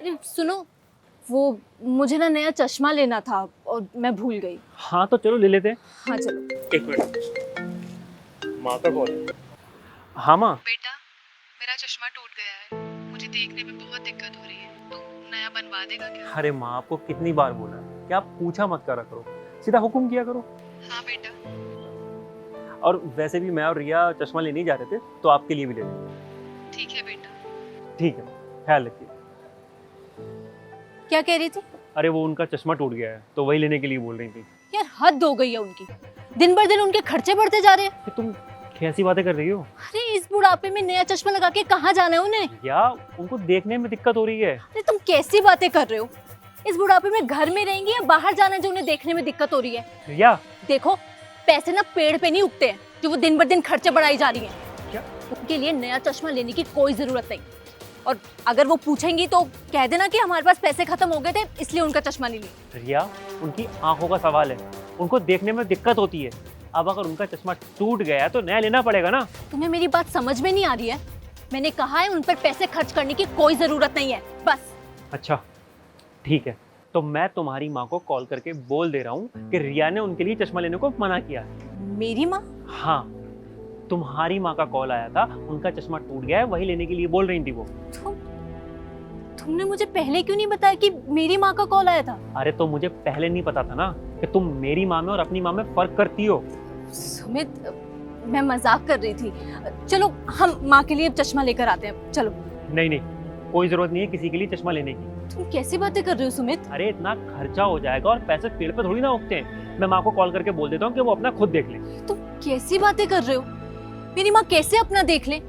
अरे सुनो, वो मुझे ना नया चश्मा लेना था और मैं भूल गई। हाँ तो चलो ले लेते हैं। हाँ चलो। एक मिनट, माँ का कॉल है। हाँ माँ। बेटा, मेरा चश्मा टूट गया है। मुझे देखने में बहुत दिक्कत हो रही है। तू नया बनवा देगा क्या? अरे माँ, आपको कितनी बार बोला है कि आप पूछा मत करा करो, सीधा हुक्म किया करो। हाँ बेटा। और वैसे भी मैं और रिया चश्मा लेने ही जा रहे थे, तो आपके लिए भी ले लेंगे। ठीक है बेटा। ठीक है, ख्याल रखिए। क्या कह रही थी? अरे वो उनका चश्मा टूट गया है, तो वही लेने के लिए बोल रही थी। यार हद हो गई है उनकी, दिन भर दिन उनके खर्चे बढ़ते जा रहे हैं। कि तुम कैसी बातें कर रही हो? अरे इस बुढ़ापे में नया चश्मा लगा के कहाँ जाना है उन्हें? या उनको देखने में दिक्कत हो रही है। अरे तुम कैसी बातें कर रहे हो? इस बुढ़ापे में घर में रहेंगी या बाहर जाना है जो उन्हें देखने में दिक्कत हो रही है? रिया, देखो, पैसे ना पेड़ पे नहीं उगते हैं जो वो दिन भर दिन खर्चे बढ़ाई जा रही हैं। क्या? उनके लिए नया चश्मा लेने की कोई जरूरत नहीं। और अगर वो पूछेंगी तो कह देना कि हमारे पास पैसे खत्म हो गए थे इसलिए उनका चश्मा नहीं लिया। रिया, उनकी आंखों का सवाल है, उनको देखने में दिक्कत होती है। अब अगर उनका चश्मा टूट गया तो नया लेना पड़ेगा ना। तुम्हें मेरी बात समझ में नहीं आ रही है? मैंने कहा है उन पर पैसे खर्च करने की कोई जरूरत नहीं है, बस। अच्छा ठीक है, तो मैं तुम्हारी माँ को कॉल करके बोल दे रहा हूँ कि रिया ने उनके लिए चश्मा लेने को मना किया है। मेरी माँ? हाँ, तुम्हारी माँ का कॉल आया था, उनका चश्मा टूट गया है, वही लेने के लिए बोल रही थी वो। तुमने मुझे पहले क्यों नहीं बताया कि मेरी माँ का कॉल आया था? अरे तो मुझे पहले नहीं पता था ना कि तुम मेरी माँ में और अपनी माँ में फर्क करती हो। सुमित, मैं मजाक कर रही थी। चलो हम माँ के लिए चश्मा लेकर आते हैं, चलो। नहीं नहीं, कोई जरूरत नहीं है किसी के लिए चश्मा लेने की। तुम कैसी बातें कर रहे हो सुमित? अरे इतना खर्चा हो जाएगा और पैसे पेड़ पे थोड़ी ना उगते हैं। मैं माँ को कॉल करके बोल देता हूँ कि वो अपना खुद देख ले। तुम कैसी बातें कर रहे हो? मेरी माँ कैसे अपना देख ले?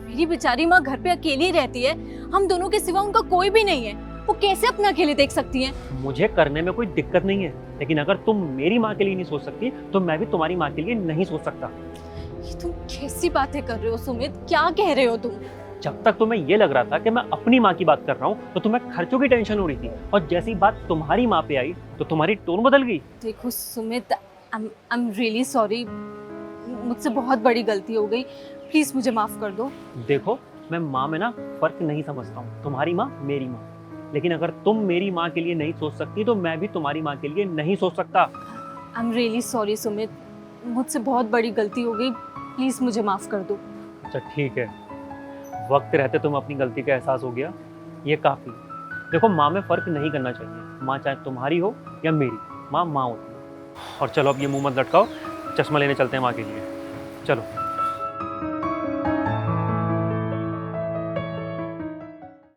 मेरी बेचारी माँ घर पे अकेली रहती है, हम दोनों के सिवा उनका कोई भी नहीं है। वो कैसे अपना अकेले देख सकती हैं? मुझे करने में कोई दिक्कत नहीं है, लेकिन अगर तुम मेरी माँ के लिए नहीं सोच सकती तो मैं भी तुम्हारी माँ के लिए नहीं सोच सकता। ये तुम कैसी बातें कर रहे हो सुमित? क्या कह रहे हो तुम? जब तक तुम्हें ये लग रहा था कि मैं अपनी माँ की बात कर रहा हूँ तो तुम्हें खर्चों की टेंशन हो रही थी, और जैसी बात तुम्हारी माँ पे आई तो तुम्हारी टोन बदल गई। देखो Sumit, I am really sorry. मुझसे बहुत बड़ी गलती हो गई, प्लीज मुझे माफ कर दो। देखो, मैं माँ में ना फर्क नहीं समझता हूँ, तुम्हारी माँ मेरी माँ। लेकिन अगर तुम मेरी माँ के लिए नहीं सोच सकती तो मैं भी तुम्हारी माँ के लिए नहीं सोच सकता। I am really sorry Sumit, मुझसे बहुत बड़ी गलती हो गई, प्लीज मुझे माफ कर दो। अच्छा ठीक है, वक्त रहते तुम अपनी गलती का एहसास हो गया, ये काफ़ी। देखो, माँ में फ़र्क नहीं करना चाहिए, माँ चाहे तुम्हारी हो या मेरी, माँ माँ होती है। और चलो अब ये मुंह मत लटकाओ, चश्मा लेने चलते हैं माँ के लिए, चलो।